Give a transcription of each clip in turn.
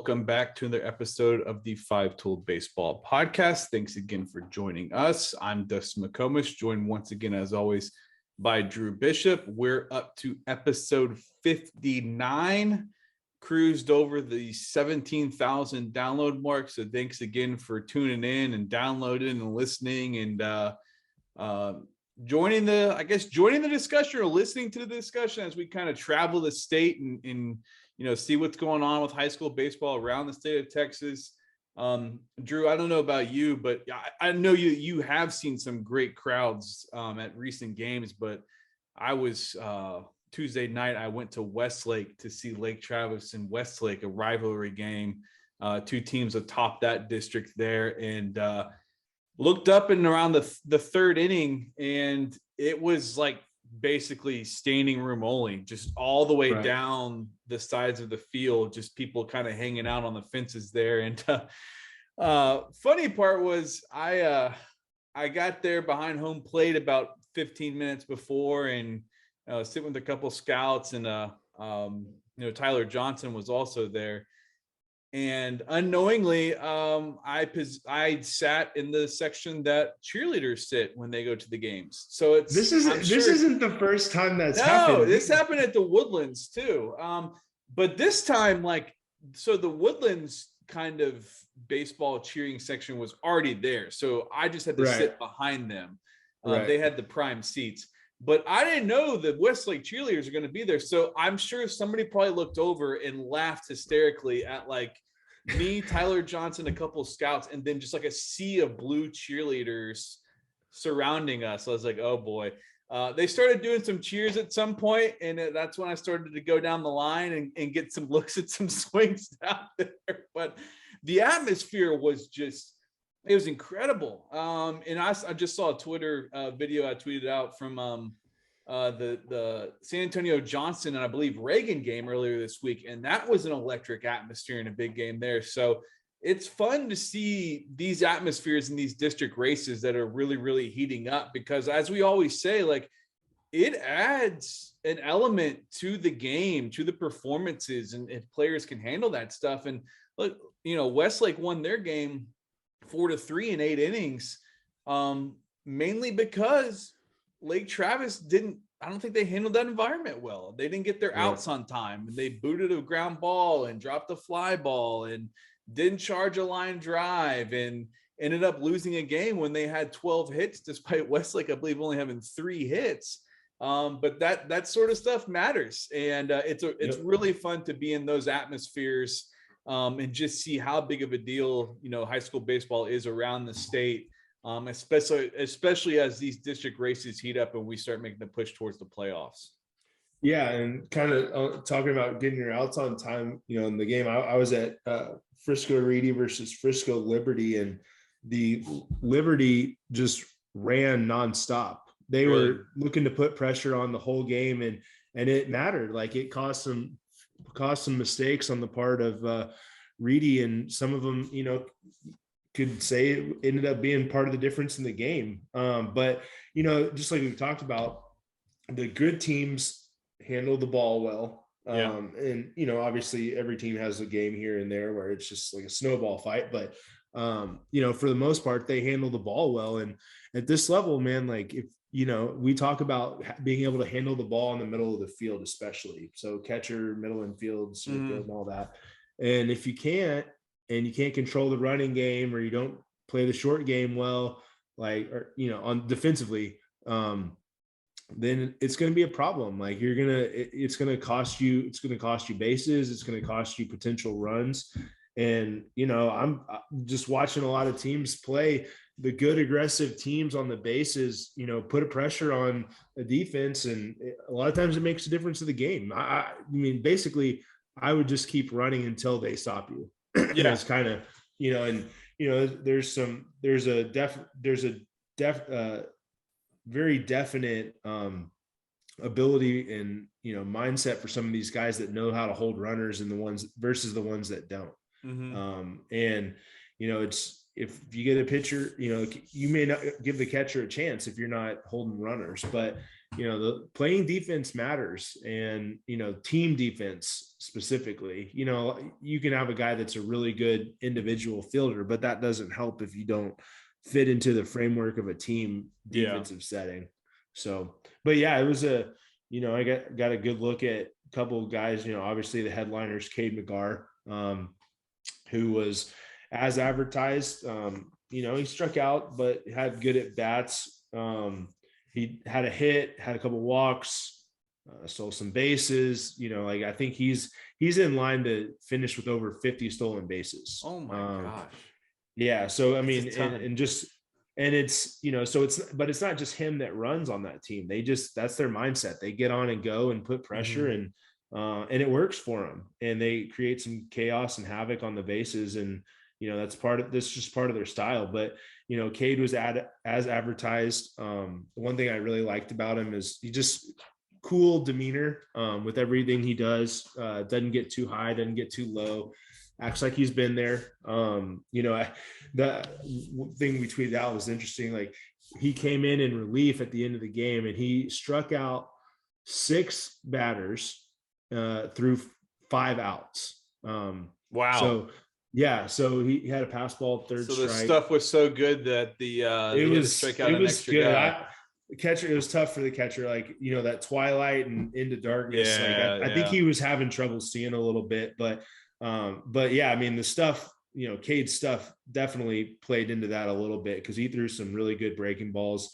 welcome back to another episode of the Five-Tooled Baseball Podcast. Thanks again for joining us. I'm Dustin McComish, joined once again, as always, by Drew Bishop. We're up to episode 59, cruised over the 17,000 download mark. So thanks again for tuning in and downloading and listening and joining the discussion or listening to the discussion as we kind of travel the state and see what's going on with high school baseball around the state of Texas. Drew, I don't know about you, but I know you have seen some great crowds at recent games, but I was Tuesday night, I went to Westlake to see Lake Travis and Westlake, a rivalry game, two teams atop that district there, and looked up and around the third inning, and it was like basically standing room only, just all the way down the sides of the field, just people kind of hanging out on the fences there. And funny part was I got there behind home plate about 15 minutes before, and sitting with a couple scouts, and Tyler Johnson was also there. And unknowingly, I sat in the section that cheerleaders sit when they go to the games. So this isn't the first time that's happened. No, this happened at the Woodlands too. But this time, the Woodlands kind of baseball cheering section was already there. So I just had to sit behind them. They had the prime seats. But I didn't know that Westlake cheerleaders are going to be there. So I'm sure somebody probably looked over and laughed hysterically at me, Tyler Johnson, a couple of scouts, and then just a sea of blue cheerleaders surrounding us. So I was like, oh boy. They started doing some cheers at some point, and that's when I started to go down the line and get some looks at some swings down there. But the atmosphere was it was incredible. And I just saw a Twitter video I tweeted out from the San Antonio Johnson and I believe Reagan game earlier this week, and that was an electric atmosphere in a big game there. So it's fun to see these atmospheres in these district races that are really, really heating up, because as we always say, it adds an element to the game, to the performances, and if players can handle that stuff. And look, Westlake won their game 4-3 in 8 innings, mainly because Lake Travis I don't think they handled that environment well. They didn't get their outs on time, and they booted a ground ball and dropped a fly ball and didn't charge a line drive, and ended up losing a game when they had 12 hits, despite Westlake, I believe, only having 3 hits. But that sort of stuff matters. And it's really fun to be in those atmospheres and just see how big of a deal, high school baseball is around the state. Especially as these district races heat up and we start making the push towards the playoffs. Yeah, and kind of talking about getting your outs on time, in the game, I was at Frisco Reedy versus Frisco Liberty, and the Liberty just ran nonstop. They were looking to put pressure on the whole game, and it mattered. It caused some mistakes on the part of Reedy, and some of them, could say it ended up being part of the difference in the game. But, just like we talked about, the good teams handle the ball well. And, obviously every team has a game here and there where it's just like a snowball fight, but, for the most part, they handle the ball well. And at this level, man, if, we talk about being able to handle the ball in the middle of the field, especially. So catcher, middle infield, center field, and all that. And if you can't, and you can't control the running game, or you don't play the short game well, on defensively, then it's going to be a problem. It's going to cost you bases. It's going to cost you potential runs. And, I'm just watching a lot of teams play. The good aggressive teams on the bases, put a pressure on the defense. And a lot of times it makes a difference in the game. I mean, basically I would just keep running until they stop you. Yeah, it's kind of, there's a very definite ability and, mindset for some of these guys that know how to hold runners and the ones versus the ones that don't. And, it's, if you get a pitcher, you may not give the catcher a chance if you're not holding runners, but the playing defense matters, and, team defense specifically. You can have a guy that's a really good individual fielder, but that doesn't help if you don't fit into the framework of a team defensive setting. So, but yeah, it was I got a good look at a couple of guys, obviously the headliners, Cade McGarr, who was as advertised. He struck out, but had good at bats. He had a hit, had a couple walks, stole some bases. I think he's in line to finish with over 50 stolen bases. Oh my gosh. Yeah. So, I mean, but it's not just him that runs on that team. That's their mindset. They get on and go and put pressure, and it works for them, and they create some chaos and havoc on the bases. And, that's just part of their style. But, Cade was as advertised. One thing I really liked about him is he just cool demeanor with everything he does. Doesn't get too high, doesn't get too low. Acts like he's been there. The thing we tweeted out was interesting. Like, he came in relief at the end of the game, and he struck out 6 batters through 5 outs. Wow. So yeah, so he had a pass ball, third strike. So the stuff was so good that it was strike out an extra good. guy. The catcher, it was tough for the catcher, like, that twilight and into darkness. I think he was having trouble seeing a little bit, but yeah, I mean, the stuff, Cade's stuff definitely played into that a little bit, because he threw some really good breaking balls.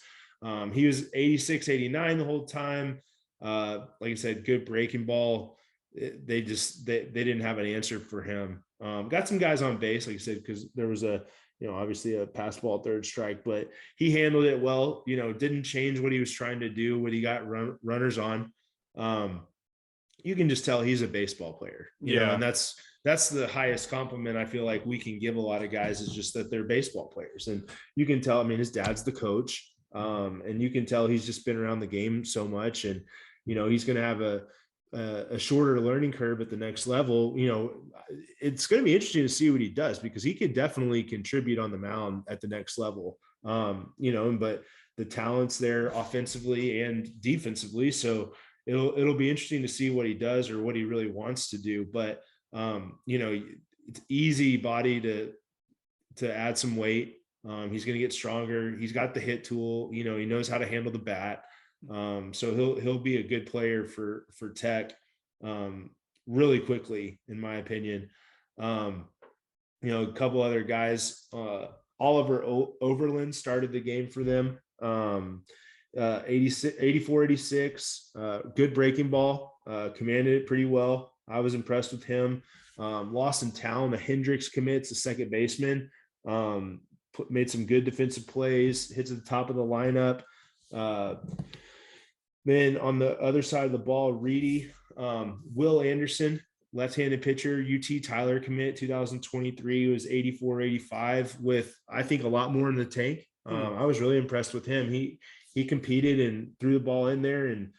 He was 86, 89 the whole time. Like I said, good breaking ball. They didn't have an answer for him. Got some guys on base, like I said, because there was obviously a pass ball, third strike, but he handled it well. Didn't change what he was trying to do when he got runners on. You can just tell he's a baseball player, you know, and that's the highest compliment I feel like we can give a lot of guys, is just that they're baseball players. And you can tell, I mean, his dad's the coach, and you can tell he's just been around the game so much, and, he's going to have a shorter learning curve at the next level. It's going to be interesting to see what he does, because he could definitely contribute on the mound at the next level. But the talent's there offensively and defensively. So it'll be interesting to see what he does, or what he really wants to do. But, it's easy body to add some weight. He's going to get stronger. He's got the hit tool, he knows how to handle the bat. So he'll be a good player for Tech, really quickly, in my opinion. A couple other guys, Oliver Overland started the game for them. 84, 86, good breaking ball, commanded it pretty well. I was impressed with him. Lawson Town, a Hendricks commits, a second baseman, made some good defensive plays, hits at the top of the lineup. Then on the other side of the ball, Reedy, Will Anderson, left-handed pitcher, UT Tyler commit, 2023, was 84, 85, with, I think, a lot more in the tank. I was really impressed with him. He competed and threw the ball in there, and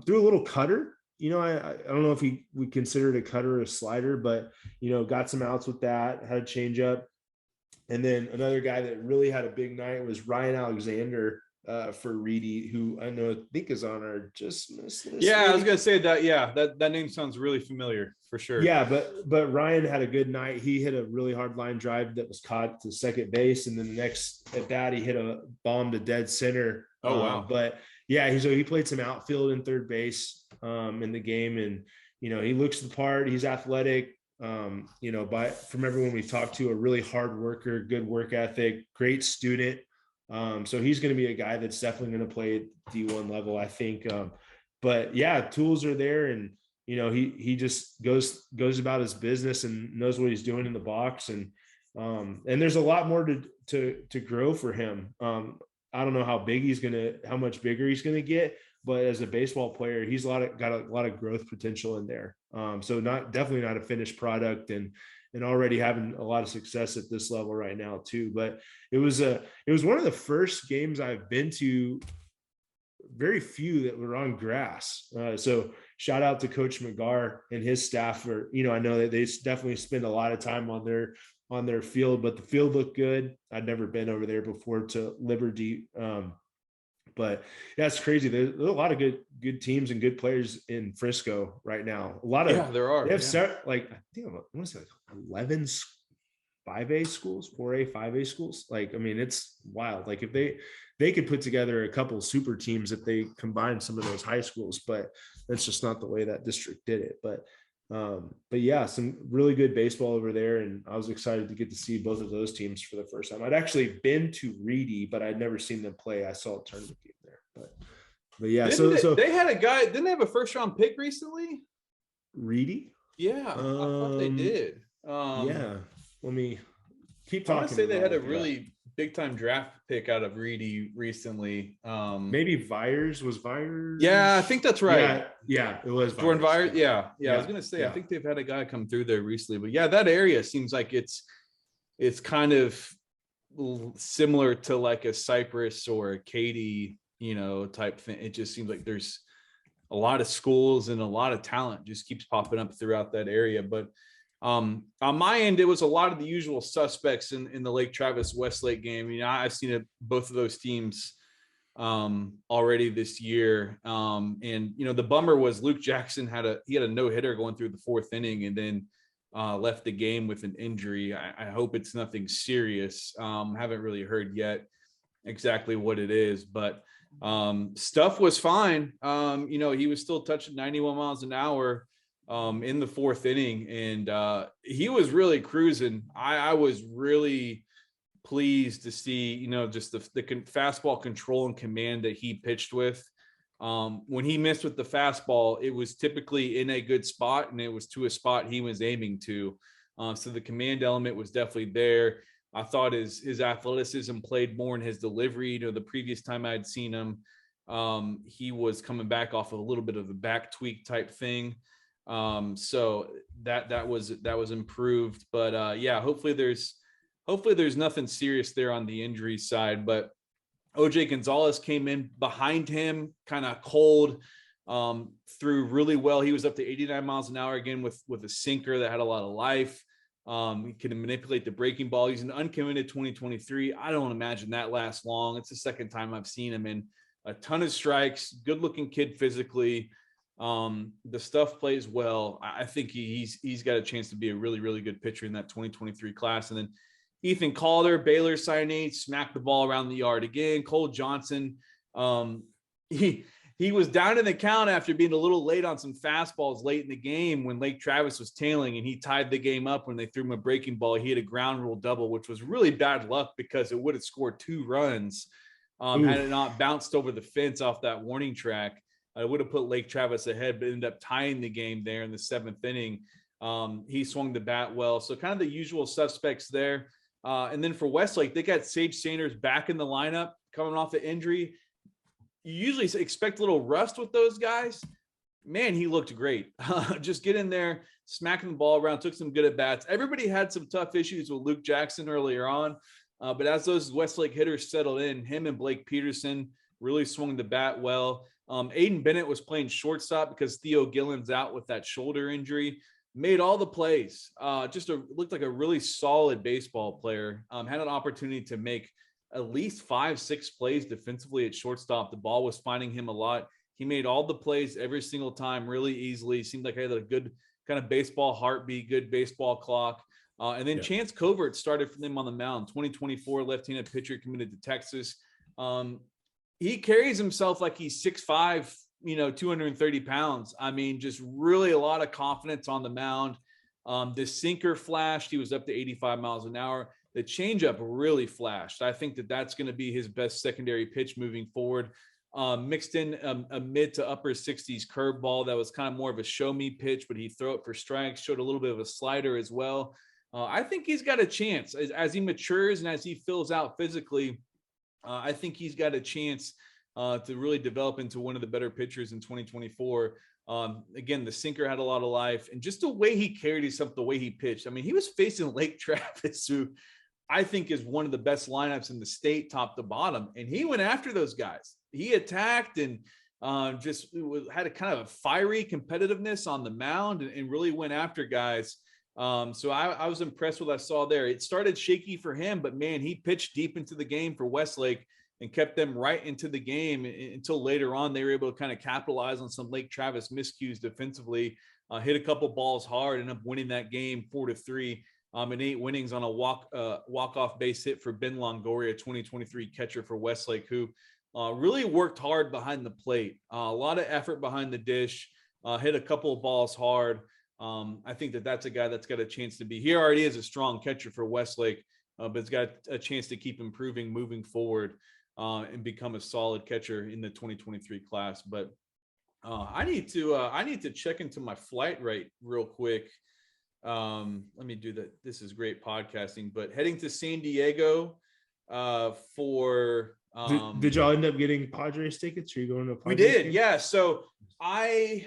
threw a little cutter. I don't know if we considered a cutter or a slider, but, got some outs with that, had a changeup. And then another guy that really had a big night was Ryan Alexander, for Reedy, who I think is on our just miss list. Yeah, I was gonna say that. Yeah, that name sounds really familiar for sure. Yeah, but Ryan had a good night. He hit a really hard line drive that was caught to second base, and then the next at bat he hit a bomb to dead center. Oh wow! But yeah, he played some outfield and third base in the game, and he looks the part. He's athletic. From everyone we've talked to, a really hard worker, good work ethic, great student. So he's going to be a guy that's definitely going to play at D1 level, I think. But yeah, tools are there, and he just goes about his business and knows what he's doing in the box, and there's a lot more to grow for him. I don't know how much bigger he's gonna get, but as a baseball player, he's got a lot of growth potential in there. So definitely not a finished product, and already having a lot of success at this level right now too. But it was one of the first games I've been to, very few that were on grass. So shout out to Coach McGarr and his staff for, I know that they definitely spend a lot of time on their field, but the field looked good. I'd never been over there before to Liberty, But that's crazy. There's a lot of good teams and good players in Frisco right now. A lot of there are. They have like I think I want to say like 11 5A schools, 4A, 5A schools. Like, I mean, it's wild. Like if they could put together a couple super teams if they combine some of those high schools, but that's just not the way that district did it. But yeah, some really good baseball over there. And I was excited to get to see both of those teams for the first time. I'd actually been to Reedy, but I'd never seen them play. I saw a tournament game there, but yeah. So they had a guy, didn't they have a first round pick recently? Reedy? Yeah, I thought they did. Yeah. Let me keep talking. I want to say they had a really big time draft pick out of Reedy recently. Maybe Vyers. Yeah, I think that's right. Yeah, it was Jordan Vyers. Yeah. I was gonna say I think they've had a guy come through there recently, but yeah, that area seems like it's kind of similar to like a Cypress or a Katy, type thing. It just seems like there's a lot of schools and a lot of talent just keeps popping up throughout that area, but. On my end, it was a lot of the usual suspects in the Lake Travis Westlake game. I've seen both of those teams already this year. And the bummer was Luke Jackson had a no-hitter going through the fourth inning and then left the game with an injury. I hope it's nothing serious. Haven't really heard yet exactly what it is, but stuff was fine. He was still touching 91 miles an hour in the fourth inning, and he was really cruising. I was really pleased to see, just the fastball control and command that he pitched with. When he missed with the fastball, it was typically in a good spot, and it was to a spot he was aiming to. So the command element was definitely there. I thought his athleticism played more in his delivery. The previous time I'd seen him, he was coming back off of a little bit of a back tweak type thing. So that was improved, but yeah, hopefully there's nothing serious there on the injury side. But OJ Gonzalez came in behind him kind of cold, threw really well. He was up to 89 miles an hour again with a sinker that had a lot of life. He can manipulate the breaking ball. He's an uncommitted 2023. I don't imagine that lasts long. It's the second time I've seen him in a ton of strikes, good looking kid physically. The stuff plays well. I think he's got a chance to be a really, really good pitcher in that 2023 class. And then Ethan Calder, Baylor signee, smacked the ball around the yard again. Cole Johnson, he was down in the count after being a little late on some fastballs late in the game when Lake Travis was tailing, and he tied the game up when they threw him a breaking ball. He had a ground rule double, which was really bad luck because it would have scored 2 runs had it not bounced over the fence off that warning track. I would have put Lake Travis ahead, but ended up tying the game there in the 7th inning. He swung the bat well. So kind of the usual suspects there. And then for Westlake, they got Sage Sanders back in the lineup coming off the injury. You usually expect a little rust with those guys. Man, he looked great. Just get in there, smacking the ball around, took some good at-bats. Everybody had some tough issues with Luke Jackson earlier on. But as those Westlake hitters settled in, him and Blake Peterson really swung the bat well. Aidan Bennett was playing shortstop because Theo Gillen's out with that shoulder injury. Made all the plays. Looked like a really solid baseball player. Had an opportunity to make at least 5-6 plays defensively at shortstop. The ball was finding him a lot. He made all the plays every single time really easily. Seemed like he had a good kind of baseball heartbeat, good baseball clock. And then Chance Covert started for them on the mound. 2024 left-handed pitcher committed to Texas. He carries himself like he's 6'5", 230 pounds. I mean, just really a lot of confidence on the mound. The sinker flashed. He was up to 85 miles an hour. The changeup really flashed. I think that's going to be his best secondary pitch moving forward. Mixed in a mid to upper 60s curveball that was kind of more of a show me pitch, but he'd throw it for strikes, showed a little bit of a slider as well. I think he's got a chance as he matures and as he fills out physically. I think he's got a chance to really develop into one of the better pitchers in 2024. Again, the sinker had a lot of life, and just the way he carried himself, the way he pitched. I mean, he was facing Lake Travis, who I think is one of the best lineups in the state, top to bottom, and he went after those guys. He attacked and just had a kind of a fiery competitiveness on the mound and really went after guys. So I was impressed with what I saw there. It started shaky for him, but man, he pitched deep into the game for Westlake and kept them right into the game until later on. They were able to kind of capitalize on some Lake Travis miscues defensively, hit a couple balls hard, ended up winning that game 4-3. And 8 winnings on a walk-off base hit for Ben Longoria, 2023 catcher for Westlake, who really worked hard behind the plate. A lot of effort behind the dish, hit a couple of balls hard. I think that's a guy that's got a chance to be. He already is a strong catcher for Westlake, but it's got a chance to keep improving moving forward and become a solid catcher in the 2023 class. But I need to check into my flight rate real quick. Let me do that. This is great podcasting, but heading to San Diego for did y'all end up getting Padres tickets? Are you going to a Padres we did game? Yeah, so I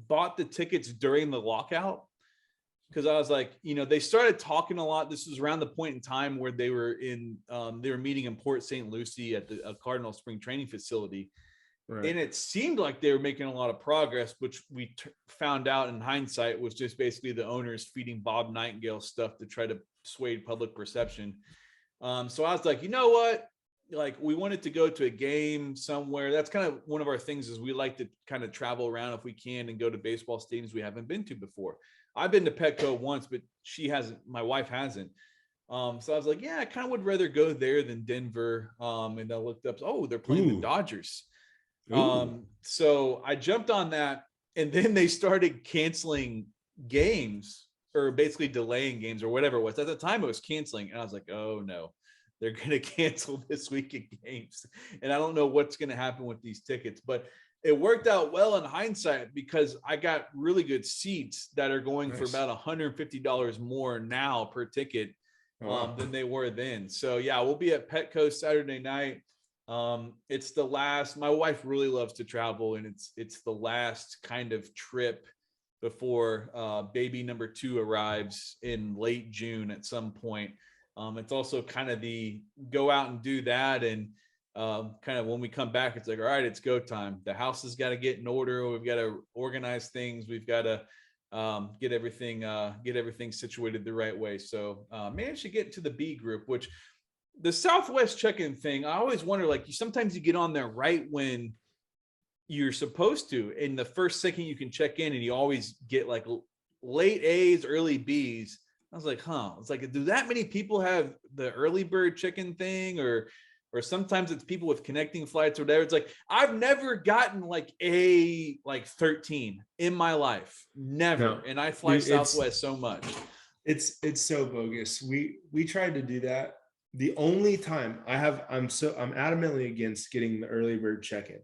bought the tickets during the lockout because I was like, they started talking a lot. This was around the point in time where they were meeting in Port St. Lucie at the Cardinal spring training facility. Right. And it seemed like they were making a lot of progress, which we found out in hindsight was just basically the owners feeding Bob Nightingale stuff to try to sway public perception. So I was like, you know what? Like, we wanted to go to a game somewhere. That's kind of one of our things, is we like to kind of travel around if we can and go to baseball stadiums we haven't been to before. I've been to Petco once, but my wife hasn't. So I was like, yeah, I kind of would rather go there than Denver. And I looked up, they're playing the Dodgers. So I jumped on that, and then they started canceling games, or basically delaying games, or whatever it was. At the time it was canceling, and I was like, oh no, they're going to cancel this weekend games, and I don't know what's going to happen with these tickets. But it worked out well in hindsight, because I got really good seats that are going for about $150 more now per ticket than they were then. So yeah, we'll be at Petco Saturday night. It's the last. My wife really loves to travel, and it's the last kind of trip before baby number 2 arrives in late June at some point. It's also kind of the go out and do that, and kind of when we come back, it's like, all right, it's go time. The house has got to get in order. We've got to organize things. We've got to get everything situated the right way. So managed to get into the B group, which the Southwest check-in thing, I always wonder, like, sometimes you get on there right when you're supposed to, and the first second you can check in, and you always get like late A's, early B's. I was like, it's like, do that many people have the early bird check-in thing, or sometimes it's people with connecting flights or whatever. It's like, I've never gotten like a 13 in my life, never. No, and I fly Southwest so much. It's so bogus. We tried to do that. The only time I'm adamantly against getting the early bird check-in,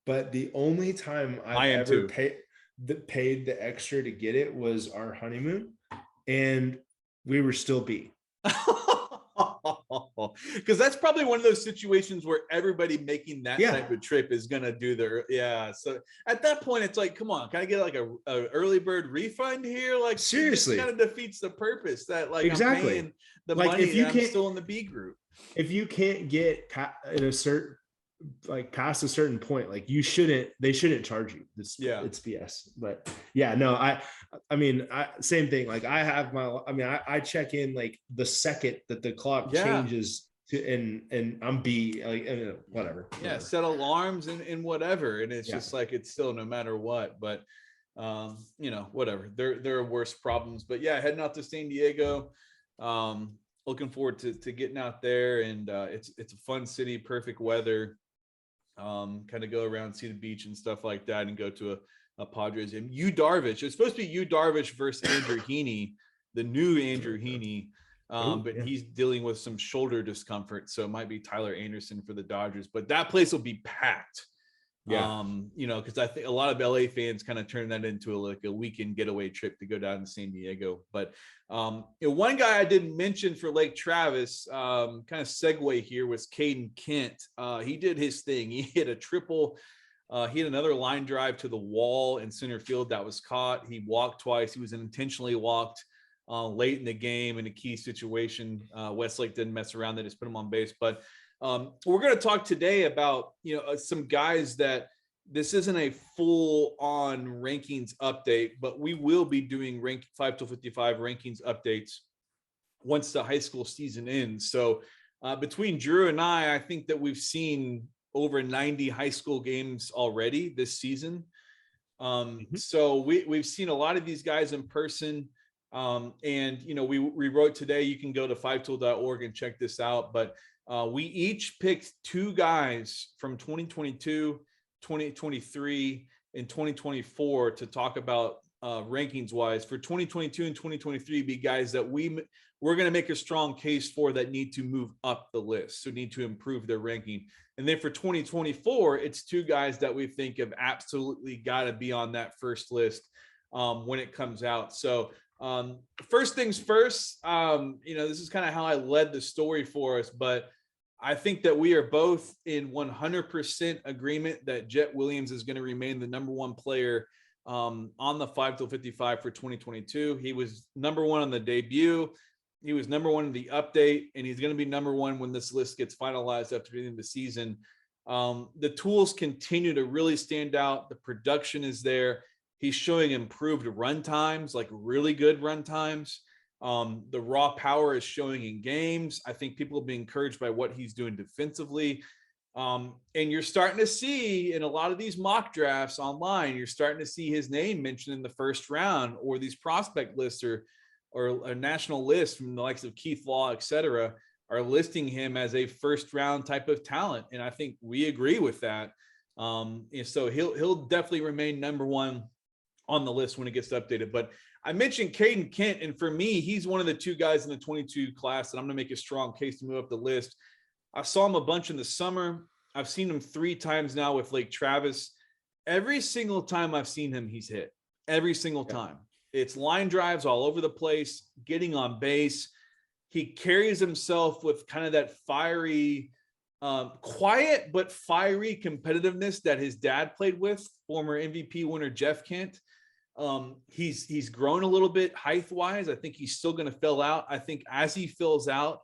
but the only time I've ever paid the extra to get it was our honeymoon, and we were still B. Because that's probably one of those situations where everybody making that type of trip is gonna do so at that point it's like, come on, can I get like a early bird refund here? Like, seriously, it kind of defeats the purpose that, like, exactly, I'm paying the money if you I'm still in the B group. If you can't get in a certain, like, past a certain point, like, they shouldn't charge you. It's BS. But yeah, no, I mean, same thing. Like, I check in like the second that the clock changes to, and I'm B, like, whatever. Set alarms and whatever. And it's just like, it's still no matter what, but whatever. There are worse problems. But yeah, heading out to San Diego. Looking forward to getting out there, and it's a fun city, perfect weather. Kind of go around, see the beach and stuff like that, and go to a Padres game. Darvish. It's supposed to be Darvish versus Andrew Heaney, the new Andrew Heaney, but he's dealing with some shoulder discomfort, so it might be Tyler Anderson for the Dodgers. But that place will be packed. Because I think a lot of LA fans kind of turn that into a weekend getaway trip to go down to San Diego. But one guy I didn't mention for Lake Travis, kind of segue here, was Caden Kent. He did his thing. He hit a triple. He had another line drive to the wall in center field that was caught. He walked twice. He was intentionally walked late in the game in a key situation. Westlake didn't mess around. They just put him on base. But we're going to talk today about, some guys that this isn't a full-on rankings update, but we will be doing 5 to 55 rankings updates once the high school season ends. So between Drew and I think that we've seen over 90 high school games already this season. So we've seen a lot of these guys in person. And, you know, we wrote today, you can go to fivetool.org and check this out, but we each picked 2 guys from 2022, 2023, and 2024 to talk about rankings wise. For 2022 and 2023 be guys that we're going to make a strong case for that need to move up the list, so need to improve their ranking. And then for 2024, it's 2 guys that we think have absolutely got to be on that first list when it comes out. So first things first, you know, this is kind of how I led the story for us, but I think that we are both in 100% agreement that Jet Williams is going to remain the number 1 player on the 5 till 55 for 2022. He was number 1 on the debut. He was number 1 in the update, and he's going to be number 1 when this list gets finalized after the end of the season. The tools continue to really stand out. The production is there. He's showing improved run times, like really good run times. The raw power is showing in games. I think people will be encouraged by what he's doing defensively. And you're starting to see in a lot of these mock drafts online, you're starting to see his name mentioned in the first round, or these prospect lists or a national list from the likes of Keith Law, et cetera, are listing him as a first round type of talent. And I think we agree with that. And so he'll definitely remain number 1 on the list when it gets updated. But I mentioned Caden Kent, and for me, he's one of the 2 guys in the 22 class that I'm going to make a strong case to move up the list. I saw him a bunch in the summer. I've seen him 3 times now with Lake Travis. Every single time I've seen him, he's hit. Every single time. It's line drives all over the place, getting on base. He carries himself with kind of that fiery, quiet but fiery competitiveness that his dad played with, former MVP winner Jeff Kent. He's grown a little bit height-wise. I think he's still going to fill out. I think as he fills out,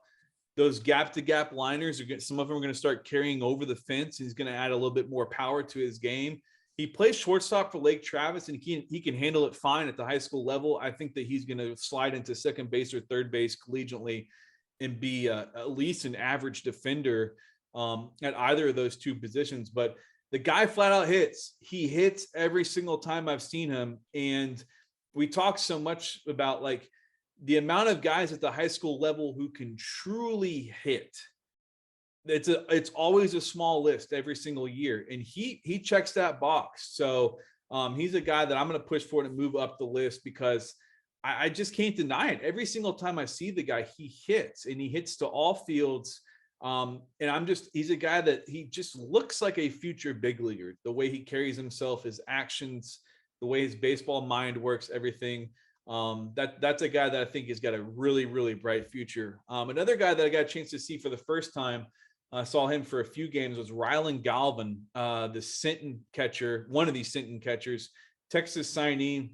those gap-to-gap liners, some of them are going to start carrying over the fence. He's going to add a little bit more power to his game. He plays shortstop for Lake Travis, and he can handle it fine at the high school level. I think that he's going to slide into second base or third base collegiately and be at least an average defender at either of those 2 positions. But the guy flat out hits. He hits every single time I've seen him. And we talk so much about like the amount of guys at the high school level who can truly hit. It's always a small list every single year, and he checks that box. So he's a guy that I'm going to push for to move up the list, because I just can't deny it. Every single time I see the guy, he hits, and he hits to all fields. And he's a guy that he just looks like a future big leaguer. The way he carries himself, his actions, the way his baseball mind works, everything. That's a guy that I think has got a really, really bright future. Another guy that I got a chance to see for the first time, I saw him for a few games, was Rylynn Galvin, the Sinton catcher, one of these Sinton catchers, Texas signee.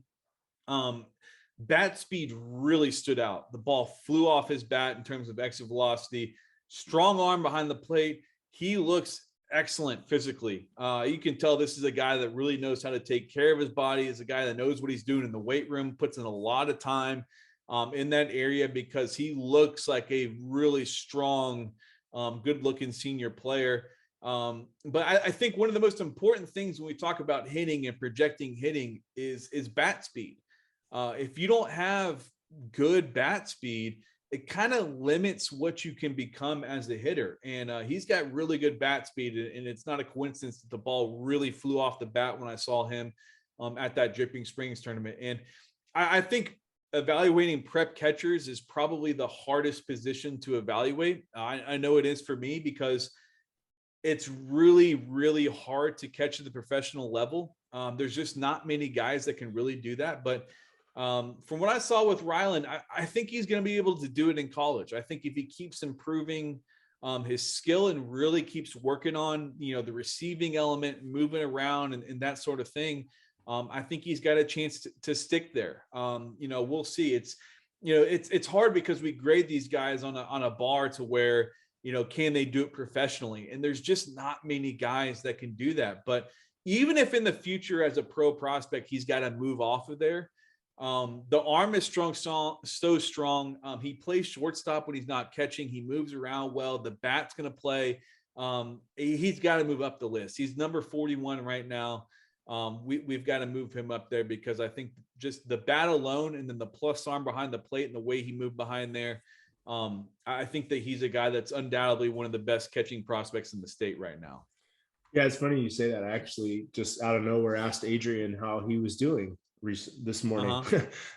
Bat speed really stood out. The ball flew off his bat in terms of exit velocity, strong arm behind the plate. He looks excellent physically. You can tell this is a guy that really knows how to take care of his body. Is a guy that knows what he's doing in the weight room, puts in a lot of time in that area, because he looks like a really strong, good looking senior player. But I think one of the most important things when we talk about hitting and projecting hitting is bat speed. If you don't have good bat speed, it kind of limits what you can become as a hitter. And he's got really good bat speed, and it's not a coincidence that the ball really flew off the bat when I saw him at that Dripping Springs tournament. And I think evaluating prep catchers is probably the hardest position to evaluate. I know it is for me, because it's really, really hard to catch at the professional level. There's just not many guys that can really do that. But from what I saw with Rylynn, I think he's going to be able to do it in college. I think if he keeps improving his skill and really keeps working on, the receiving element, moving around and that sort of thing, I think he's got a chance to stick there. We'll see. It's hard because we grade these guys on a bar to where, can they do it professionally? And there's just not many guys that can do that. But even if in the future as a pro prospect, he's got to move off of there, The arm is strong, so strong. He plays shortstop when he's not catching. He moves around well. The bat's going to play. He's got to move up the list. He's number 41 right now. We've got to move him up there because I think just the bat alone and then the plus arm behind the plate and the way he moved behind there. I think that he's a guy that's undoubtedly one of the best catching prospects in the state right now. Yeah, it's funny you say that. I actually just out of nowhere asked Adrian how he was doing this morning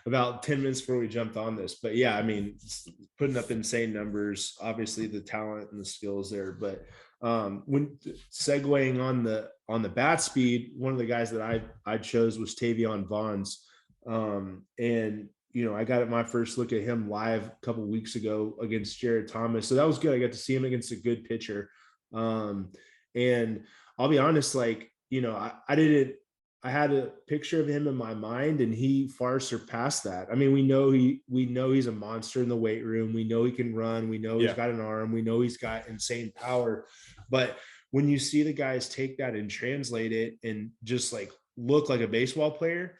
about 10 minutes before we jumped on this. But yeah, I mean, putting up insane numbers, obviously the talent and the skills there. But when segueing on the bat speed, one of the guys that I chose was Tavion Bonds. And I got my first look at him live a couple of weeks ago against Jared Thomas. So that was good. I got to see him against a good pitcher. And I'll be honest, I had a picture of him in my mind and he far surpassed that. I mean, we know he's a monster in the weight room. We know he can run. We know he's got an arm. We know he's got insane power. But when you see the guys take that and translate it and just look like a baseball player,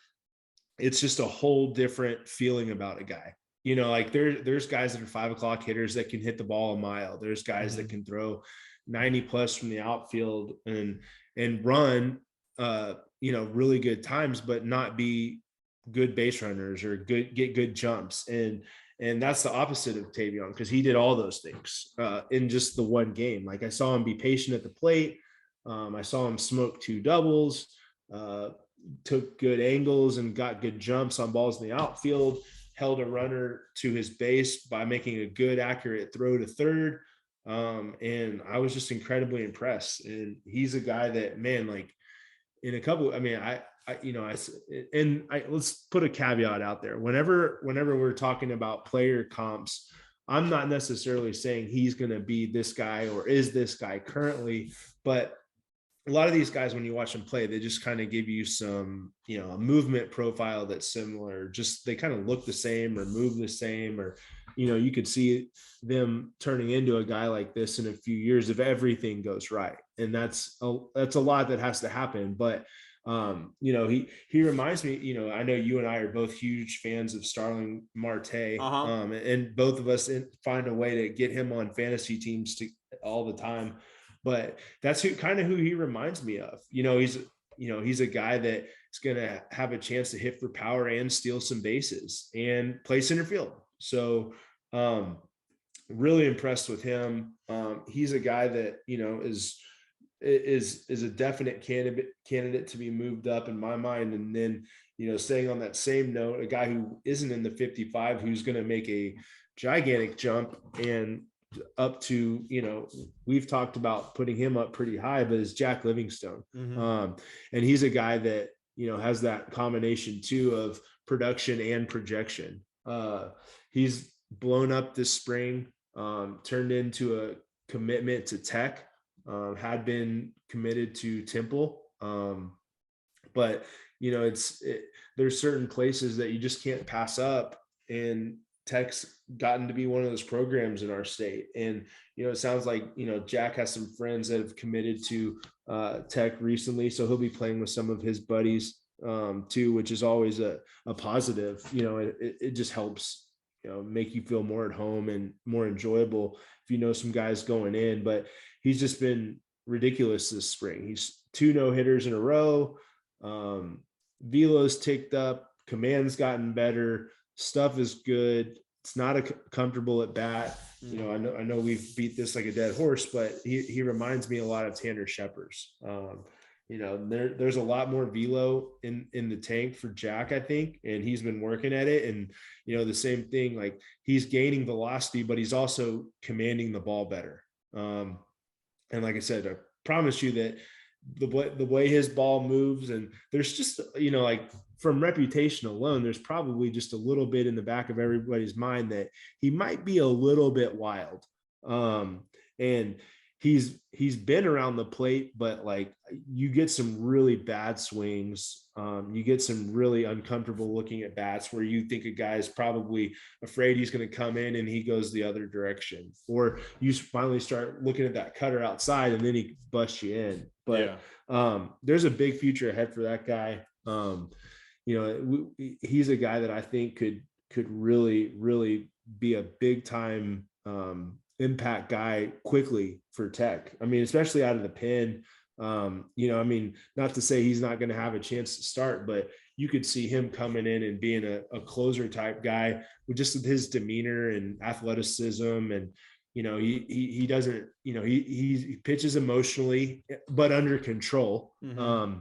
it's just a whole different feeling about a guy. There's guys that are 5 o'clock hitters that can hit the ball a mile. There's guys that can throw 90 plus from the outfield and run, really good times, but not be good base runners or get good jumps. And that's the opposite of Tavion because he did all those things in just the one game. I saw him be patient at the plate. I saw him smoke 2 doubles, took good angles and got good jumps on balls in the outfield, held a runner to his base by making a good, accurate throw to third. And I was just incredibly impressed. And he's a guy that, man, in a couple, I mean, let's put a caveat out there. Whenever we're talking about player comps, I'm not necessarily saying he's going to be this guy or is this guy currently, but a lot of these guys, when you watch them play, they just kind of give you some, a movement profile that's similar. Just they kind of look the same or move the same, or, you could see them turning into a guy like this in a few years if everything goes right. And that's a lot that has to happen. But, he reminds me, I know you and I are both huge fans of Starling Marte, and both of us find a way to get him on fantasy teams all the time. But that's who he reminds me of. He's a guy that is going to have a chance to hit for power and steal some bases and play center field. So really impressed with him. He's a guy that, is a definite candidate to be moved up in my mind. And then, staying on that same note, a guy who isn't in the 55, who's going to make a gigantic jump and up to, we've talked about putting him up pretty high, but it's Jack Livingstone. And he's a guy that, has that combination too of production and projection. He's blown up this spring, turned into a commitment to Tech, had been committed to Temple. But, there's certain places that you just can't pass up, and Tech's gotten to be one of those programs in our state. And, it sounds like, Jack has some friends that have committed to Tech recently. So he'll be playing with some of his buddies too, which is always a positive. It just helps, make you feel more at home and more enjoyable if some guys going in. But he's just been ridiculous this spring. He's 2 no-hitters in a row. Velo's ticked up. Command's gotten better. Stuff is good. It's not a comfortable at bat. I know we've beat this like a dead horse, but he reminds me a lot of Tanner Sheppers. There's a lot more velo in the tank for Jack, I think, and he's been working at it. And, the same thing, he's gaining velocity, but he's also commanding the ball better. And like I said, I promise you that the way his ball moves, and there's just, from reputation alone, there's probably just a little bit in the back of everybody's mind that he might be a little bit wild. And he's been around the plate, but you get some really bad swings. You get some really uncomfortable looking at bats where you think a guy is probably afraid he's going to come in and he goes the other direction, or you finally start looking at that cutter outside and then he busts you in. But there's a big future ahead for that guy. he's a guy that I think could really, really be a big time impact guy quickly for Tech. I mean, especially out of the pen. Not to say he's not going to have a chance to start, but you could see him coming in and being a closer type guy with just his demeanor and athleticism. And, he doesn't, he pitches emotionally, but under control. Mm-hmm.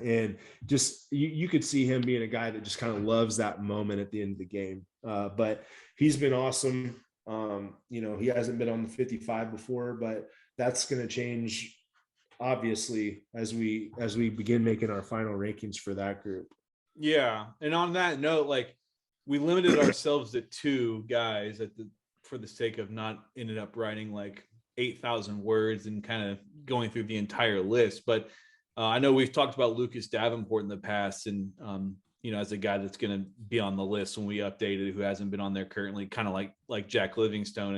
And just, you could see him being a guy that just kind of loves that moment at the end of the game. But he's been awesome. He hasn't been on the 55 before, but that's going to change obviously as we begin making our final rankings for that group. Yeah. And on that note, like, we limited ourselves to 2 guys for the sake of not ended up writing like 8,000 words and kind of going through the entire list. But I know we've talked about Lucas Davenport in the past, and as a guy that's going to be on the list when we update it, who hasn't been on there currently, kind of like Jack Livingstone.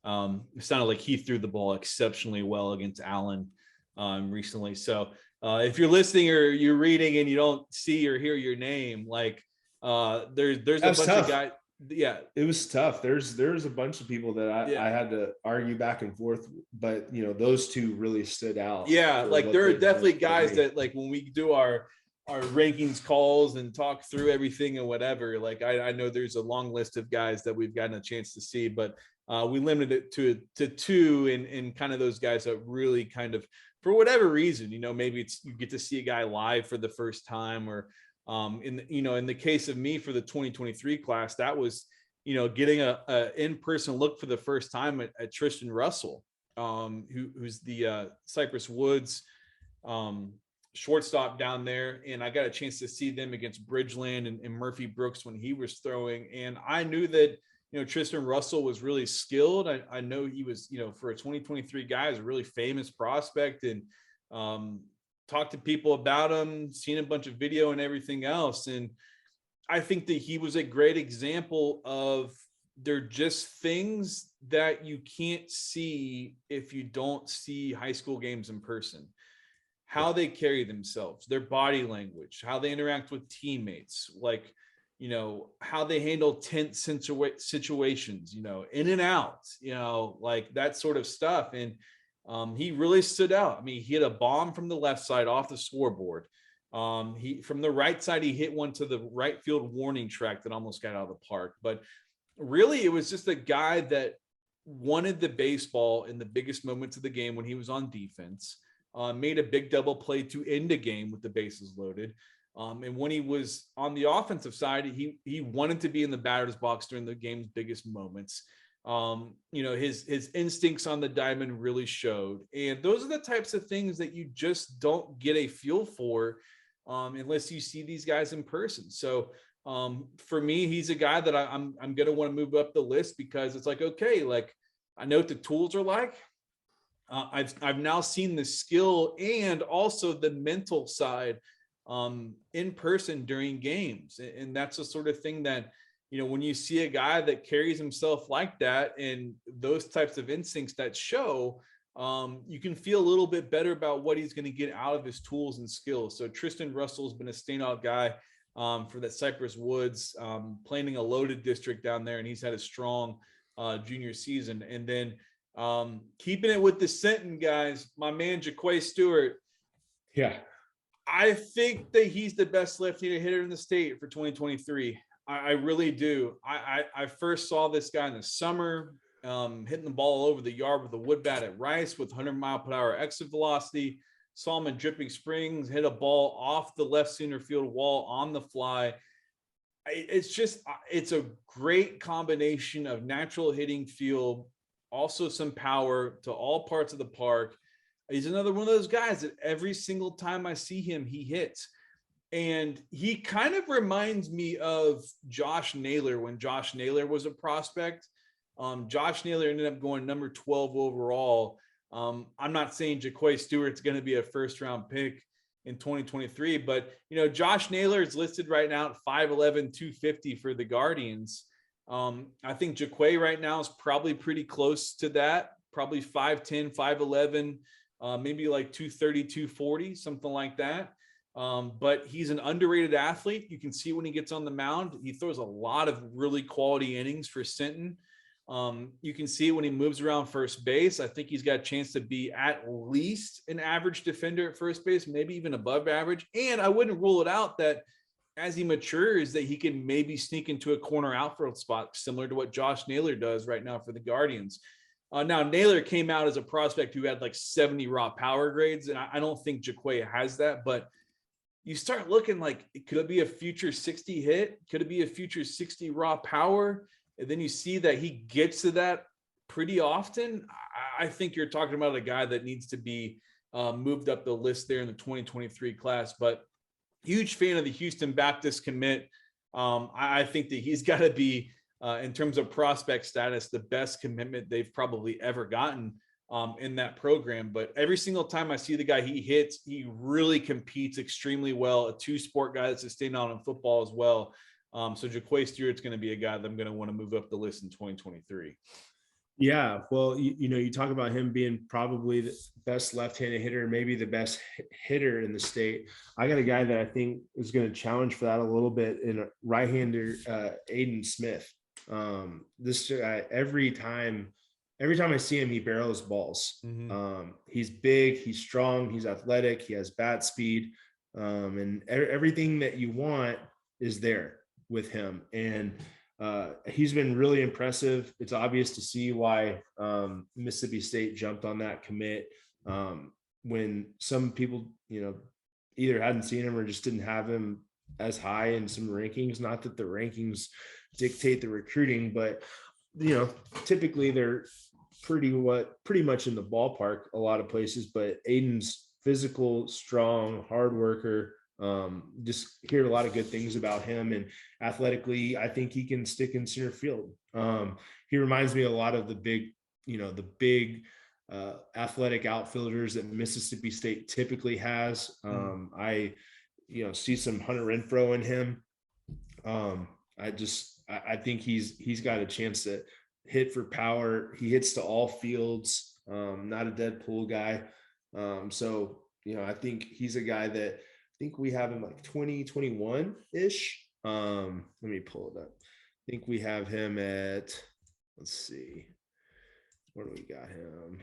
And it sounded like he threw the ball exceptionally well against Allen recently. So if you're listening or you're reading and you don't see or hear your name, like there's a bunch of guys. Yeah, it was tough. There's a bunch of people that I had to argue back and forth, but those 2 really stood out. Yeah, like there are definitely guys that, like, when we do our rankings calls and talk through everything and whatever, like I know there's a long list of guys that we've gotten a chance to see, but we limited it to 2 and kind of those guys that really kind of, for whatever reason, maybe it's you get to see a guy live for the first time, or in the case of me for the 2023 class, that was getting a in-person look for the first time at Tristan Russell, who's the Cypress Woods shortstop down there, and I got a chance to see them against Bridgeland and Murphy Brooks when he was throwing, and I knew that Tristan Russell was really skilled. I know he was, for a 2023 guy, is a really famous prospect, and talked to people about him, seen a bunch of video and everything else. And I think that he was a great example of, they're just things that you can't see if you don't see high school games in person. How they carry themselves, their body language, how they interact with teammates, like, how they handle tense situations, in and out, like that sort of stuff. And he really stood out. I mean, he hit a bomb from the left side off the scoreboard. He from the right side, he hit one to the right field warning track that almost got out of the park. But really, it was just a guy that wanted the baseball in the biggest moments of the game when he was on defense, made a big double play to end a game with the bases loaded. And when he was on the offensive side, he wanted to be in the batter's box during the game's biggest moments. His instincts on the diamond really showed. And those are the types of things that you just don't get a feel for unless you see these guys in person. So for me, he's a guy that I'm going to want to move up the list, because it's like, okay, like I know what the tools are like. I've now seen the skill and also the mental side in person during games. And that's the sort of thing that, when you see a guy that carries himself like that and those types of instincts that show, you can feel a little bit better about what he's going to get out of his tools and skills. So Tristan Russell's been a standout guy for that Cypress Woods, playing in a loaded district down there, and he's had a strong junior season. And then keeping it with the Senton guys, my man Jaquay Stewart. Yeah. I think that he's the best left-handed hitter in the state for 2023. I really do. I first saw this guy in the summer, hitting the ball all over the yard with a wood bat at Rice with 100-mile-per-hour exit velocity. Saw him in Dripping Springs, hit a ball off the left center field wall on the fly. It's a great combination of natural hitting feel, also some power to all parts of the park. He's another one of those guys that every single time I see him, he hits. And he kind of reminds me of Josh Naylor when Josh Naylor was a prospect. Josh Naylor ended up going number 12 overall. I'm not saying Jaquay Stewart's going to be a first-round pick in 2023, but, Josh Naylor is listed right now at 5'11", 250 for the Guardians. I think Jaquay right now is probably pretty close to that, probably 5'10", 5'11", maybe like 230, 240, something like that. But he's an underrated athlete. You can see when he gets on the mound, he throws a lot of really quality innings for Sinton. You can see when he moves around first base. I think he's got a chance to be at least an average defender at first base, maybe even above average. And I wouldn't rule it out that as he matures, that he can maybe sneak into a corner outfield spot, similar to what Josh Naylor does right now for the Guardians. Now, Naylor came out as a prospect who had like 70 raw power grades, and I don't think Jaquay has that, but you start looking like, could it be a future 60 hit? Could it be a future 60 raw power? And then you see that he gets to that pretty often. I think you're talking about a guy that needs to be moved up the list there in the 2023 class. But huge fan of the Houston Baptist commit. I think that he's got to be, in terms of prospect status, the best commitment they've probably ever gotten in that program. But every single time I see the guy he hits, he really competes extremely well. A two-sport guy that's sustained out in football as well. So Jaquay Stewart's going to be a guy that I'm going to want to move up the list in 2023. Yeah, well, you talk about him being probably the best left-handed hitter, maybe the best hitter in the state. I got a guy that I think is going to challenge for that a little bit in a right-hander, Aiden Smith. This guy, every time I see him, he barrels balls. Mm-hmm. He's big, he's strong, he's athletic, he has bat speed, and everything that you want is there with him. And he's been really impressive. It's obvious to see why Mississippi State jumped on that commit when some people, either hadn't seen him or just didn't have him as high in some rankings. Not that the rankings dictate the recruiting, but typically they're pretty much in the ballpark a lot of places. But Aiden's physical, strong, hard worker. Just hear a lot of good things about him, and athletically, I think he can stick in center field. He reminds me a lot of the big athletic outfielders that Mississippi State typically has. I see some Hunter Renfrow in him. I think he's got a chance to hit for power. He hits to all fields. Not a dead pool guy. So I think he's a guy that I think we have him like 2021 ish. Let me pull it up. I think we have him at, let's see, where do we got him?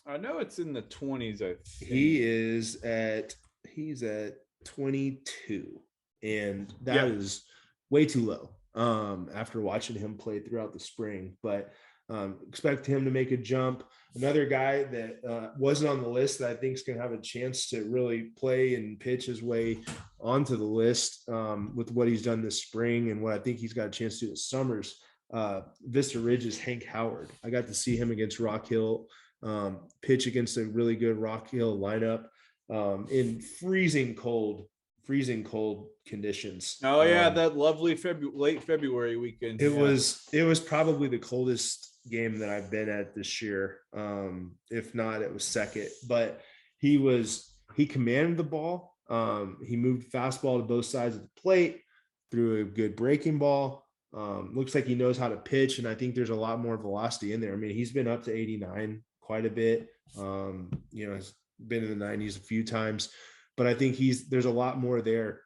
I know it's in the 20s. I think. He's at 22, and that is way too low after watching him play throughout the spring. But expect him to make a jump. Another guy that wasn't on the list that I think is going to have a chance to really play and pitch his way onto the list with what he's done this spring and what I think he's got a chance to do this summer's Vista Ridge's Hank Howard. I got to see him against Rock Hill pitch against a really good Rock Hill lineup in freezing cold conditions. Oh yeah, that lovely late February weekend. It was probably the coldest game that I've been at this year. If not, it was second. But he commanded the ball. He moved fastball to both sides of the plate, threw a good breaking ball. Looks like he knows how to pitch, and I think there's a lot more velocity in there. I mean, he's been up to 89 quite a bit. Has been in the 90s a few times, but I think there's a lot more there.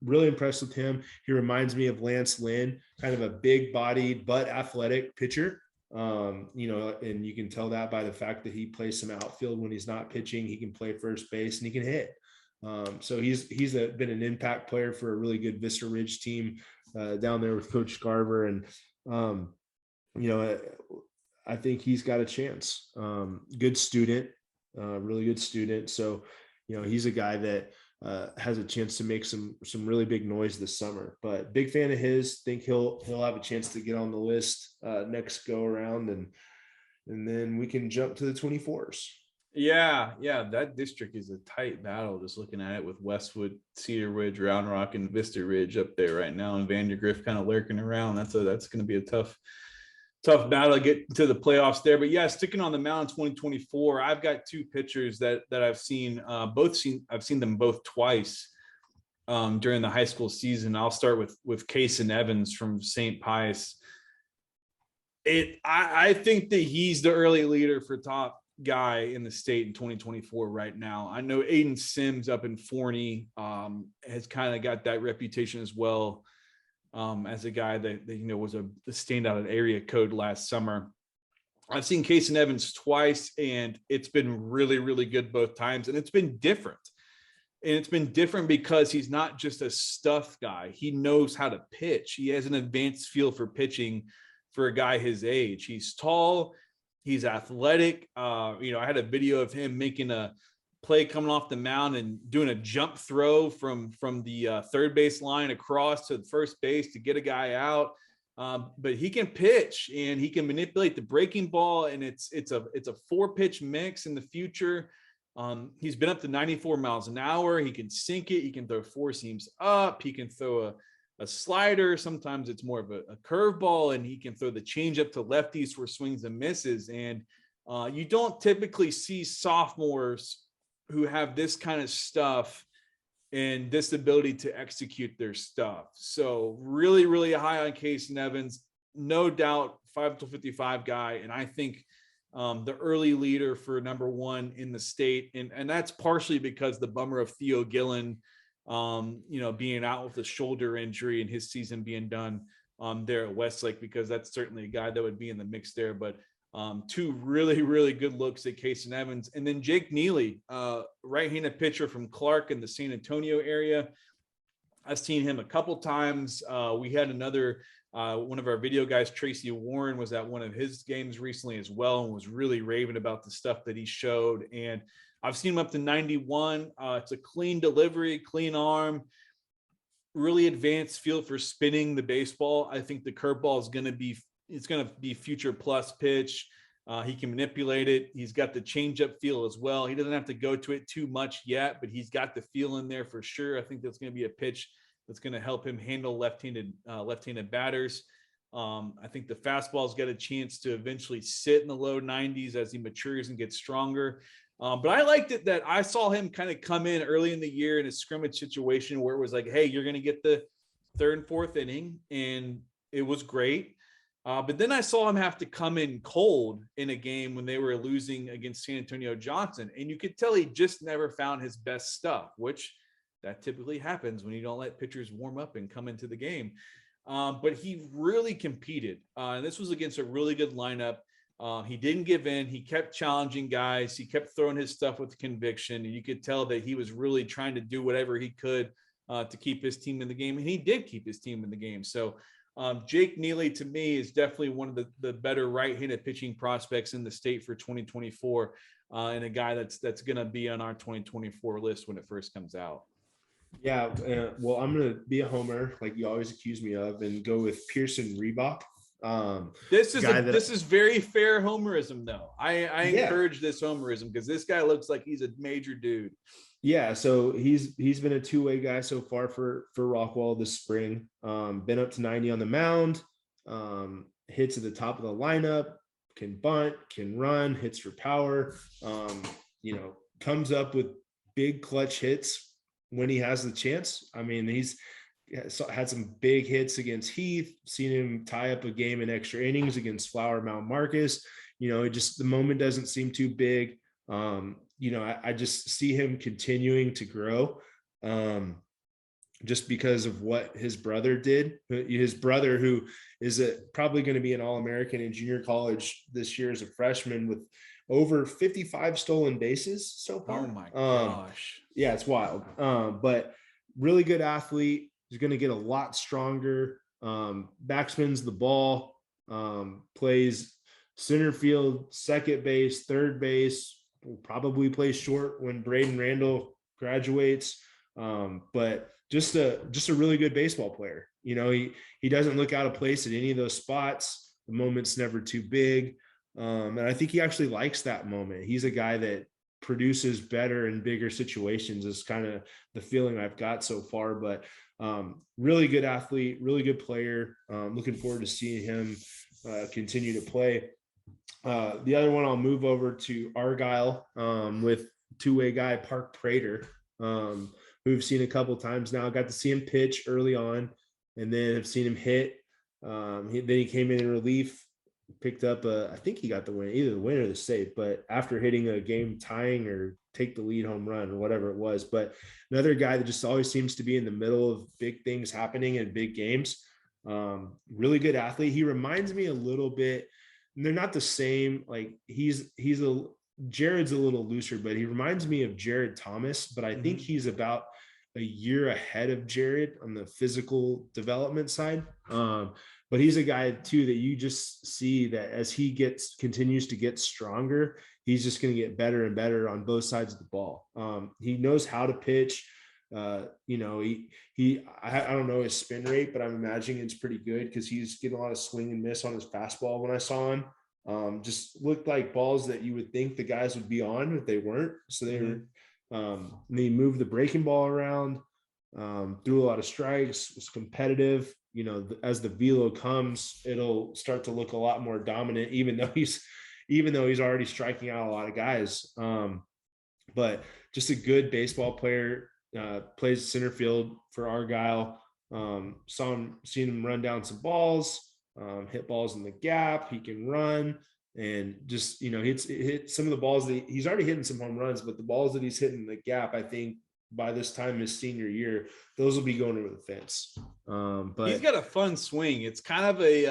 Really impressed with him. He reminds me of Lance Lynn, kind of a big bodied but athletic pitcher. And you can tell that by the fact that he plays some outfield when he's not pitching. He can play first base and he can hit. So he's been an impact player for a really good Vista Ridge team down there with Coach Scarver. And, I think he's got a chance. Good student, really good student. So, he's a guy that has a chance to make some really big noise this summer. But big fan of his. Think he'll have a chance to get on the list next go around, and then we can jump to the 24s. Yeah, that district is a tight battle. Just looking at it with Westwood, Cedar Ridge, Round Rock, and Vista Ridge up there right now, and Vandergrift kind of lurking around. That's going to be a tough battle to get to the playoffs there. But yeah, sticking on the mound in 2024, I've got two pitchers that I've seen. I've seen them both twice during the high school season. I'll start with Cason Evans from St. Pius. I think that he's the early leader for top guy in the state in 2024 right now. I know Aiden Sims up in Forney has kind of got that reputation as well, as a guy that was a standout at area code last summer. I've seen Caden Evans twice, and it's been really, really good both times. And it's been different. And it's been different because he's not just a stuff guy. He knows how to pitch. He has an advanced feel for pitching for a guy his age. He's tall. He's athletic. I had a video of him making a play coming off the mound and doing a jump throw from the third base line across to the first base to get a guy out. But he can pitch and he can manipulate the breaking ball, and it's a 4-pitch mix in the future. He's been up to 94 miles an hour. He can sink it. He can throw 4 seams up. He can throw a slider. Sometimes it's more of a curveball, and he can throw the changeup to lefties for swings and misses. And you don't typically see sophomores who have this kind of stuff and this ability to execute their stuff. So really, really high on Caden Evans, no doubt 5-55 guy. And I think the early leader for number 1 in the state. And that's partially because the bummer of Theo Gillen, being out with a shoulder injury and his season being done there at Westlake, because that's certainly a guy that would be in the mix there. But 2 really, really good looks at Caden Evans. And then Jake Neely, right-handed pitcher from Clark in the San Antonio area. I've seen him a couple times. We had another one of our video guys, Tracy Warren, was at one of his games recently as well and was really raving about the stuff that he showed. And I've seen him up to 91. It's a clean delivery, clean arm, really advanced feel for spinning the baseball. I think the curveball is going to be future plus pitch. He can manipulate it. He's got the changeup feel as well. He doesn't have to go to it too much yet, but he's got the feel in there for sure. I think that's going to be a pitch that's going to help him handle left-handed batters. I think the fastball's got a chance to eventually sit in the low 90s as he matures and gets stronger. But I liked it that I saw him kind of come in early in the year in a scrimmage situation where it was like, hey, you're going to get the 3rd and 4th inning, and it was great. But then I saw him have to come in cold in a game when they were losing against San Antonio Johnson. And you could tell he just never found his best stuff, which that typically happens when you don't let pitchers warm up and come into the game. But he really competed. And this was against a really good lineup. He didn't give in. He kept challenging guys. He kept throwing his stuff with conviction. And you could tell that he was really trying to do whatever he could to keep his team in the game. And he did keep his team in the game. So Jake Neely, to me, is definitely one of the better right-handed pitching prospects in the state for 2024, and a guy that's going to be on our 2024 list when it first comes out. Yeah, well, I'm going to be a homer, like you always accuse me of, and go with Pearson Reebok. This is very fair homerism, though. I encourage this homerism because this guy looks like he's a major dude. Yeah, so he's been a 2-way guy so far for Rockwall this spring. Been up to 90 on the mound, hits at the top of the lineup, can bunt, can run, hits for power. Comes up with big clutch hits when he has the chance. I mean, he's had some big hits against Heath, seen him tie up a game in extra innings against Flower Mount Marcus. The moment doesn't seem too big. I just see him continuing to grow just because of what his brother did. His brother, who is probably going to be an All-American in junior college this year as a freshman, with over 55 stolen bases so far. Oh my gosh. Yeah, it's wild. But really good athlete. He's going to get a lot stronger. Backspins the ball, plays center field, second base, third base, will probably play short when Braden Randall graduates. But just a really good baseball player. He doesn't look out of place at any of those spots. The moment's never too big. And I think he actually likes that moment. He's a guy that produces better in bigger situations, is kind of the feeling I've got so far. But really good athlete, really good player. Looking forward to seeing him continue to play. The other one, I'll move over to Argyle with 2-way guy Park Prater, who we've seen a couple times now. Got to see him pitch early on, and then have seen him hit. Then he came in relief picked up I think he got the win, either the win or the save, but after hitting a game tying or take the lead home run or whatever it was. But another guy that just always seems to be in the middle of big things happening in big games. Really good athlete. He reminds me a little bit, and they're not the same. Like Jared's a little looser, but he reminds me of Jared Thomas, but I think he's about a year ahead of Jared on the physical development side. But he's a guy too that you just see that as he continues to get stronger, he's just going to get better and better on both sides of the ball. He knows how to pitch. I don't know his spin rate, but I'm imagining it's pretty good because he's getting a lot of swing and miss on his fastball when I saw him. Just looked like balls that you would think the guys would be on, but they weren't. So they moved the breaking ball around, threw a lot of strikes, was competitive. As the velo comes, it'll start to look a lot more dominant, even though he's already striking out a lot of guys. But just a good baseball player, plays center field for Argyle. Seen him run down some balls, hit balls in the gap. He can run and just, hit some of the balls that he's already hitting some home runs, but the balls that he's hitting in the gap, I think by this time his senior year, those will be going over the fence. But he's got a fun swing. It's kind of a,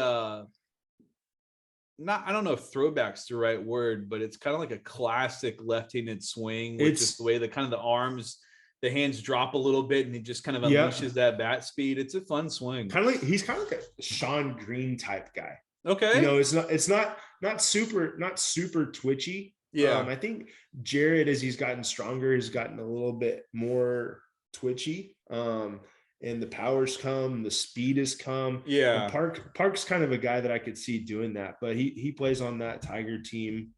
I don't know if throwback's the right word, but it's kind of like a classic left-handed swing with just the way the kind of the arms, the hands drop a little bit and he just kind of unleashes that bat speed. It's a fun swing. He's kind of like a Sean Green type guy. Okay. It's not super twitchy. Yeah. I think Jared, as he's gotten stronger, has gotten a little bit more twitchy. And the power's come, the speed has come. Yeah. And Park's kind of a guy that I could see doing that, but he plays on that Tiger team.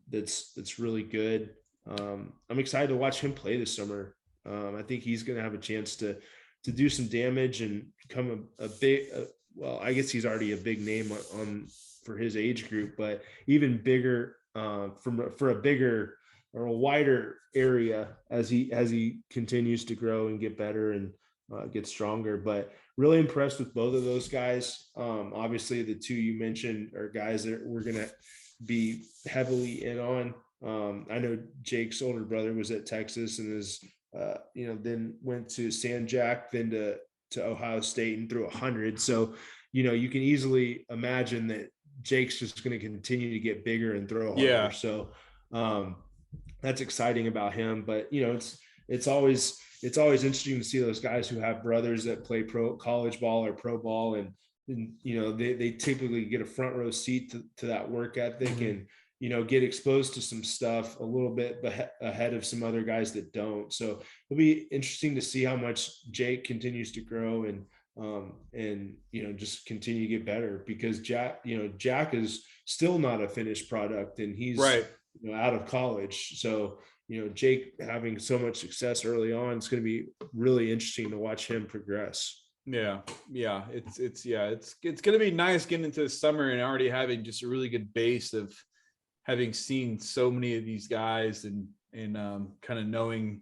That's really good. I'm excited to watch him play this summer. I think he's going to have a chance to do some damage and become a big, well, I guess he's already a big name for his age group, but even bigger for a bigger or a wider area as he continues to grow and get better and get stronger. But really impressed with both of those guys. Obviously the two you mentioned are guys that we're going to be heavily in on. I know Jake's older brother was at Texas and is, then went to San Jack, then to Ohio State and threw 100. So, you can easily imagine that Jake's just going to continue to get bigger and throw harder. Yeah. So that's exciting about him. But, it's always interesting to see those guys who have brothers that play college ball or pro ball. And they typically get a front row seat to that work ethic and, get exposed to some stuff a little bit ahead of some other guys that don't. So it'll be interesting to see how much Jake continues to grow and just continue to get better, because Jack is still not a finished product and he's right. Out of college. So, Jake having so much success early on, it's going to be really interesting to watch him progress. Yeah. It's going to be nice getting into the summer and already having just a really good base of having seen so many of these guys and kind of knowing,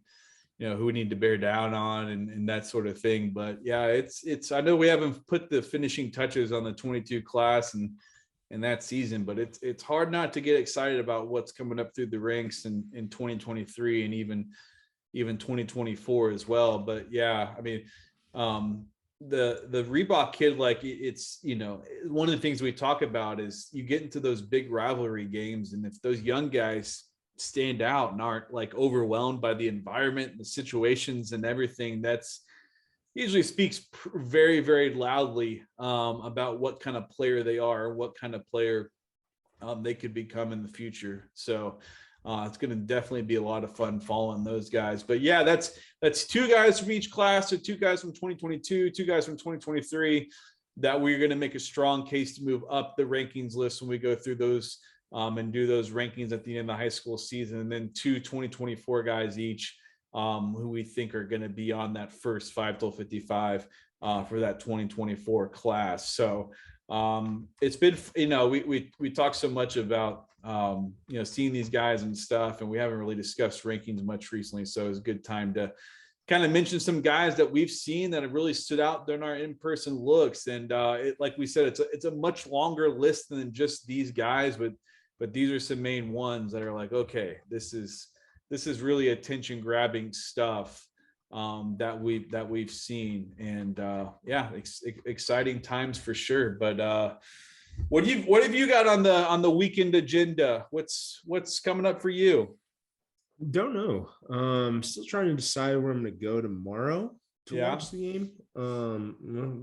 who we need to bear down on and that sort of thing. But yeah, it's, I know we haven't put the finishing touches on the 22 class and that season, but it's hard not to get excited about what's coming up through the ranks in 2023 and even 2024 as well. But yeah, I mean, the Reebok kid, like it's, one of the things we talk about is you get into those big rivalry games. And if those young guys stand out and aren't like overwhelmed by the environment and the situations and everything, that's usually speaks very, very loudly about what kind of player they are, what kind of player they could become in the future. So it's going to definitely be a lot of fun following those guys. But yeah, that's two guys from each class. So two guys from 2022, two guys from 2023 that we're going to make a strong case to move up the rankings list when we go through those and do those rankings at the end of the high school season. And then two 2024 guys each who we think are going to be on that first 5-55 for that 2024 class. So it's been, we talked so much about, seeing these guys and stuff, and we haven't really discussed rankings much recently. So it's a good time to kind of mention some guys that we've seen that have really stood out during our in-person looks. And like we said, it's a much longer list than just these guys, but these are some main ones that are like, okay, this is really attention grabbing stuff that we've seen. And exciting times for sure. But what have you got on the weekend agenda? What's coming up for you? Don't know. Still trying to decide where I'm going to go tomorrow to watch the game.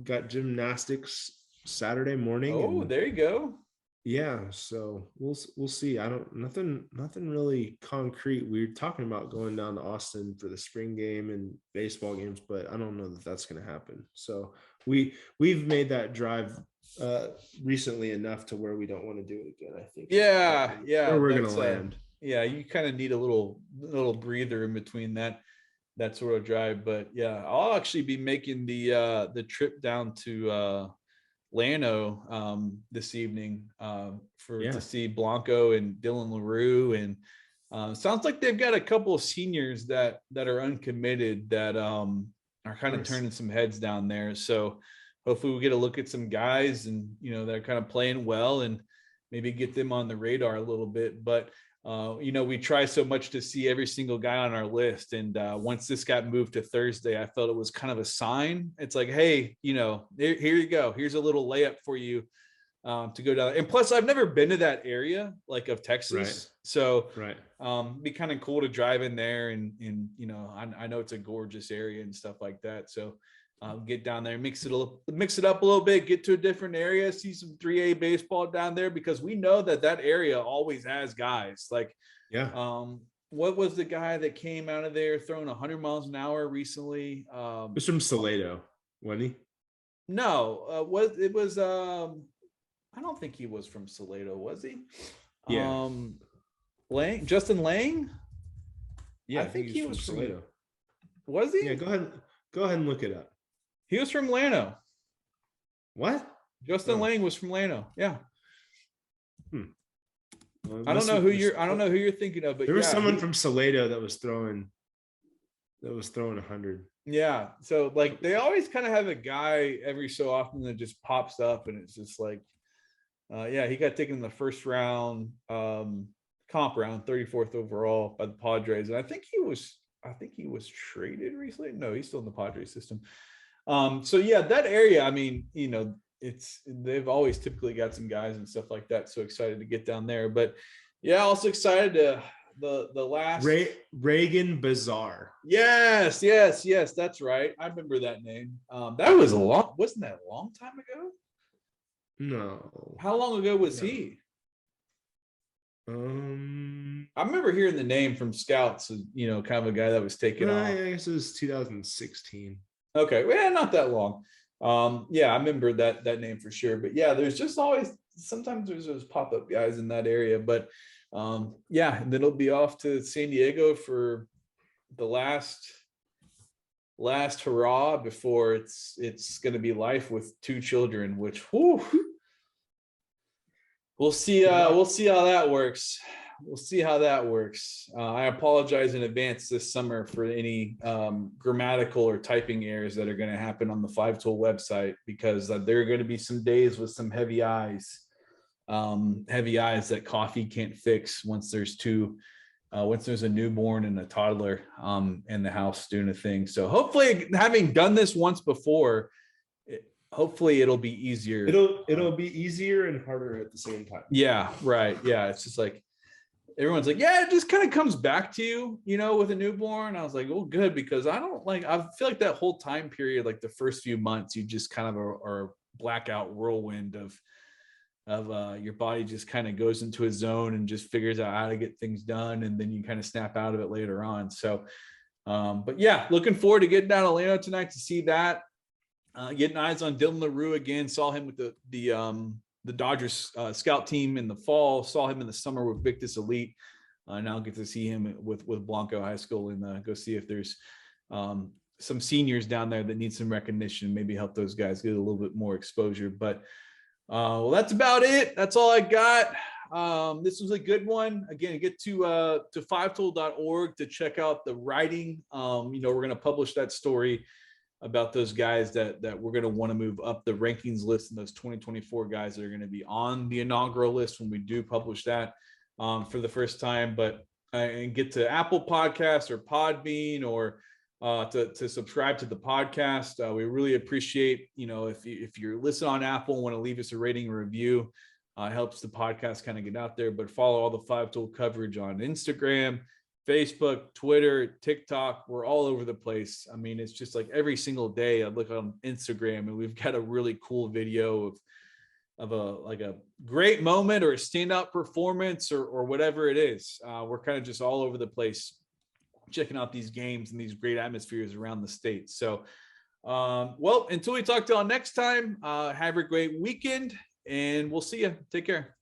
Got gymnastics Saturday morning. Oh, there you go. Yeah, so we'll see. Nothing really concrete. We were talking about going down to Austin for the spring game and baseball games, but I don't know that that's going to happen. So we've made that drive recently enough to where we don't want to do it again, I think. Yeah. Where we're going to land. Yeah, you kind of need a little breather in between that sort of drive. But yeah, I'll actually be making the trip down to Llano this evening to see Blanco and Dylan LaRue. And sounds like they've got a couple of seniors that are uncommitted that are kind of turning some heads down there. So hopefully we get a look at some guys and that are kind of playing well and maybe get them on the radar a little bit. But we try so much to see every single guy on our list. And once this got moved to Thursday, I felt it was kind of a sign. It's like, hey, here you go. Here's a little layup for you to go down. And plus, I've never been to that area of Texas. Right. So be kind of cool to drive in there. And I know it's a gorgeous area and stuff like that. So get down there, mix it up a little bit, get to a different area, see some 3A baseball down there, because we know that area always has guys what was the guy that came out of there throwing 100 miles an hour recently? It was from Salado, wasn't he? No, I don't think he was from Salado, was he? Yeah. Justin Lang? Yeah, I think he was from Salado. Was he? Yeah, go ahead and look it up. He was from Llano. What? Justin Lang was from Llano. Yeah. Well, I don't know who you're thinking of, but there was someone from Salado that was throwing 100. Yeah. So they always kind of have a guy every so often that just pops up, and it's just like, he got taken in the first round, comp round, 34th overall by the Padres. And I think he was traded recently. No, he's still in the Padres system. So yeah, that area, I mean, they've always typically got some guys and stuff like that. So excited to get down there, but yeah, also excited to the last Reagan Bazaar. Yes, that's right. I remember that name. That was wasn't that a long time ago? No. How long ago was he? I remember hearing the name from scouts, kind of a guy that was taken off. I guess it was 2016. Okay, well, not that long. I remember that name for sure. But yeah, there's just always sometimes there's those pop-up guys in that area. But and then it'll be off to San Diego for the last hurrah before it's going to be life with 2 children, which we'll see. We'll see how that works. I apologize in advance this summer for any grammatical or typing errors that are going to happen on the 5-Tool website, because there are going to be some days with some heavy eyes that coffee can't fix once there's a newborn and a toddler in the house doing a thing. So hopefully, having done this once before, hopefully it'll be easier. It'll be easier and harder at the same time. Yeah, right. Yeah, it's just like everyone's like, yeah, it just kind of comes back to you, with a newborn. I was like, well, good, because I feel like that whole time period, like the first few months, you just kind of are blackout whirlwind of your body just kind of goes into a zone and just figures out how to get things done, and then you kind of snap out of it later on. So, but yeah, looking forward to getting down to Llano tonight to see that. Getting eyes on Dylan LaRue again. Saw him with the Dodgers scout team in the fall. Saw him in the summer with Victus Elite. Now get to see him with Blanco High School, and go see if there's some seniors down there that need some recognition. Maybe help those guys get a little bit more exposure. But well, that's about it. That's all I got. This was a good one. Again, get to fivetool.org to check out the writing. We're going to publish that story about those guys that we're going to want to move up the rankings list, and those 2024 guys that are going to be on the inaugural list when we do publish that for the first time. But and get to Apple Podcasts or Podbean or to subscribe to the podcast. We really appreciate, if you're listening on Apple and want to leave us a rating and review. It helps the podcast kind of get out there. But follow all the Five Tool coverage on Instagram, Facebook, Twitter, TikTok. We're all over the place. I mean, it's just like every single day I look on Instagram and we've got a really cool video of a great moment or a standout performance or whatever it is. We're kind of just all over the place checking out these games and these great atmospheres around the state. So, until we talk to y'all next time, have a great weekend and we'll see you. Take care.